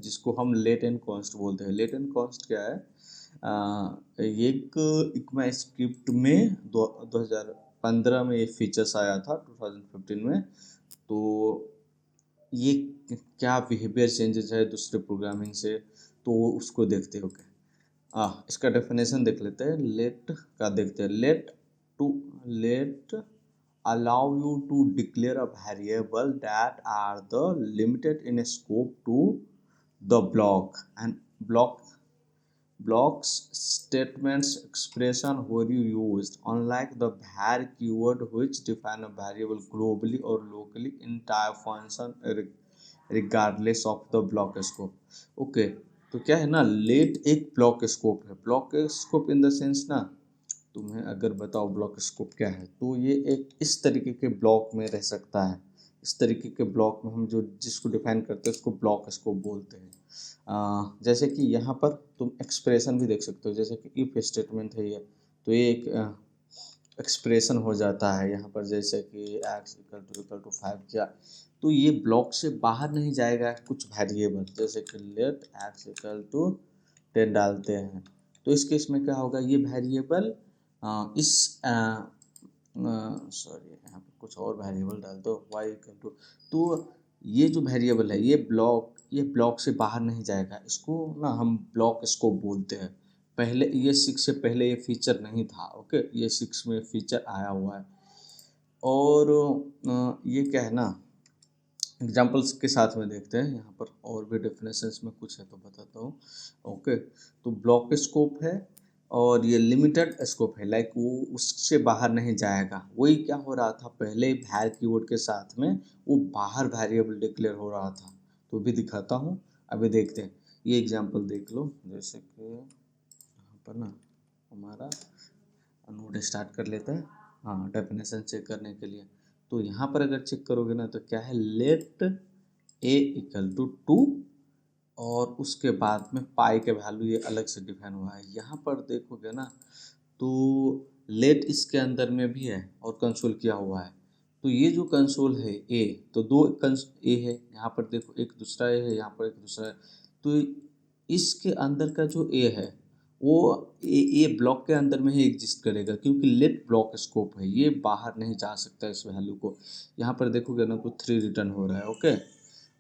जिसको हम late and const बोलते हैं। लेट एंड कॉन्स्ट क्या है? एक इक्मा स्क्रिप्ट में 2015 में ये फीचर्स आया था, 2015 में। तो ये क्या बिहेवियर चेंजेस है दूसरे प्रोग्रामिंग से, तो उसको देखते हो क्या। इसका डेफिनेशन देख लेते हैं। लेट का देखते हैं। Let allow you to declare a variable that are the limited in scope to the block and blocks statements expression where you used, unlike the var keyword which define a variable globally or locally entire function regardless of the block scope। Okay, तो क्या है ना, late एक block scope है। Block scope in the sense ना, तुम्हें अगर बताओ ब्लॉक स्कोप क्या है, तो ये एक इस तरीके के ब्लॉक में रह सकता है। इस तरीके के ब्लॉक में हम जो जिसको डिफाइन करते हैं उसको ब्लॉक स्कोप बोलते हैं। जैसे कि यहाँ पर तुम एक्सप्रेशन भी देख सकते हो, जैसे कि इफ स्टेटमेंट है ये, तो ये एक एक्सप्रेशन हो जाता है यहाँ पर, जैसे कि x इक्वल टू 5 किया, तो ये ब्लॉक से बाहर नहीं जाएगा। कुछ वेरिएबल जैसे कि लेट x इक्वल टू 10 डालते हैं, तो इस केस में क्या होगा, ये वेरिएबल इस सॉरी यहाँ पे कुछ और वेरिएबल डाल दो y इक्वल टू, तो ये जो वेरिएबल है ये ब्लॉक से बाहर नहीं जाएगा। इसको ना हम ब्लॉक स्कोप बोलते हैं। पहले ये 6 से पहले ये फीचर नहीं था। ओके, ये 6 में फीचर आया हुआ है। और ये क्या है ना, एग्जाम्पल्स के साथ में देखते हैं यहाँ पर, और भी डेफिनेशंस में कुछ है तो बताता हूँ। ओके, तो ब्लॉक स्कोप है और ये लिमिटेड स्कोप है, लाइक वो उससे बाहर नहीं जाएगा। वही क्या हो रहा था पहले वैर कीवर्ड के साथ में, वो बाहर वेरिएबल डिक्लेयर हो रहा था। तो भी दिखाता हूँ, अभी देखते हैं। ये एग्जाम्पल देख लो, जैसे कि यहाँ पर ना हमारा नोट स्टार्ट कर लेते हैं, हाँ, डेफिनेशन चेक करने के लिए। तो यहाँ पर अगर चेक करोगे ना, तो क्या है, लेट ए इक्वल टू 2 और उसके बाद में पाई के वैल्यू ये अलग से डिफाइन हुआ है। यहाँ पर देखोगे ना, तो लेट इसके अंदर में भी है और कंसोल किया हुआ है। तो ये जो कंसोल है ए, तो दो ए है यहाँ पर, देखो एक दूसरा ए है, यहाँ पर एक दूसरा है। तो इसके अंदर का जो ए है वो ए ब्लॉक के अंदर में ही एग्जिस्ट करेगा, क्योंकि लेट ब्लॉक स्कोप है, ये बाहर नहीं जा सकता इस वैल्यू को। यहाँ पर देखोगे ना तो 3 रिटर्न हो रहा है। ओके,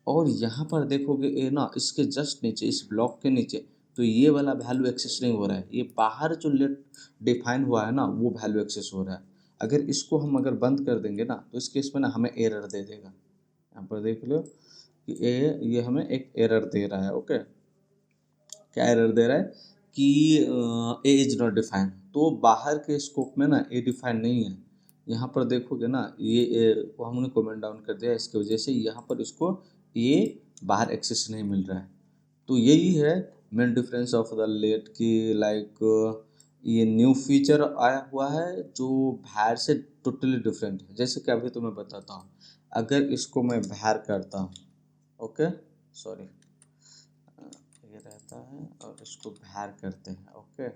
और यहाँ पर देखोगे ए ना, इसके जस्ट नीचे, इस ब्लॉक के नीचे, तो ये वाला वैल्यू एक्सेस नहीं हो रहा है। ये बाहर जो लेट डिफाइन हुआ है ना, वो वैल्यू एक्सेस हो रहा है। अगर इसको हम अगर बंद कर देंगे ना, तो इस केस में ना हमें एरर दे देगा। यहाँ पर देख लो कि ये हमें एक एरर दे रहा है। ओके, क्या एरर दे रहा है कि ए इज नॉट डिफाइन। तो बाहर के स्कोप में ना ए डिफाइन नहीं है। यहाँ पर देखोगे ना, ये वो हमने कमेंट डाउन कर दिया, इसकी वजह से यहाँ पर इसको ये बाहर एक्सेस नहीं मिल रहा है। तो यही है main difference of the let की, लाइक ये न्यू फीचर आया हुआ है जो बाहर से टोटली डिफरेंट है। जैसे कि अभी तुम्हें बताता हूँ, अगर इसको मैं बाहर करता हूँ, ओके सॉरी, ये रहता है और इसको बाहर करते हैं। ओके,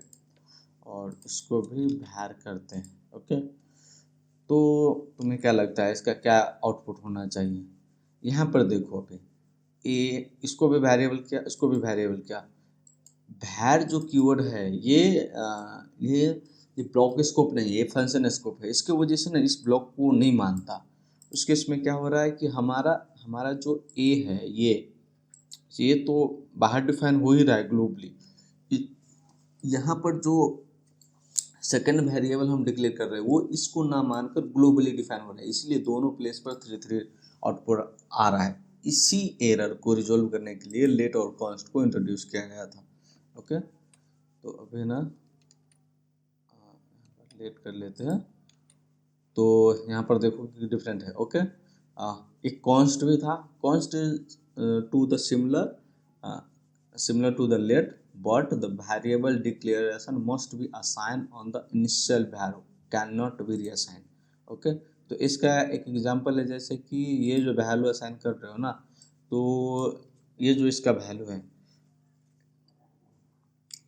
और इसको भी बाहर करते हैं। ओके, तो तुम्हें क्या लगता है इसका क्या आउटपुट होना चाहिए? यहाँ पर देखो, अभी ए इसको भी वेरिएबल किया, इसको भी वेरिएबल किया। भैर जो कीवर्ड है ये ब्लॉक स्कोप नहीं है, ये फंक्शन स्कोप है। इसके वजह से ना इस ब्लॉक को नहीं मानता। उसके इसमें क्या हो रहा है कि हमारा हमारा जो ए है ये तो बाहर डिफाइन हो ही रहा है ग्लोबली। यहाँ पर जो सेकेंड वेरिएबल हम डिक्लेयर कर रहे हैं वो इसको ना मानकर ग्लोबली डिफाइन हो रहा है, इसलिए दोनों प्लेस पर 3 आउटपुट आ रहा है। इसी एरर को रिजोल्व करने के लिए लेट और कॉन्स्ट को इंट्रोड्यूस किया गया था। ओके, तो अभी ना लेट कर लेते हैं। तो यहाँ पर देखो कि डिफरेंट है। ओके, एक कॉन्स्ट भी था। Const to the similar to the let, but the variable declaration must be assigned on the initial value, cannot be reassigned। Okay, तो इसका एक एग्जांपल है, जैसे कि ये जो वैल्यू असाइन कर रहे हो ना, तो ये जो इसका वैल्यू है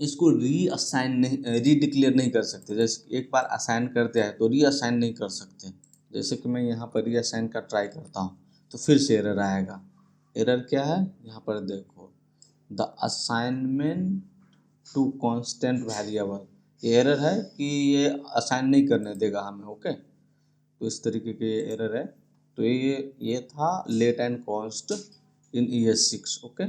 इसको रीअसाइन नहीं, रीडिक्लेयर नहीं कर सकते। जैसे एक बार असाइन करते हैं तो रीअसाइन नहीं कर सकते। जैसे कि मैं यहाँ पर रीअसाइन का ट्राई करता हूँ तो फिर से एरर आएगा। एरर क्या है यहाँ पर देखो, the assignment to constant variable, ये एरर है कि ये असाइन नहीं करने देगा हमें। ओके, तो इस तरीके के एरर है। तो ये था let and const in ES6। Okay.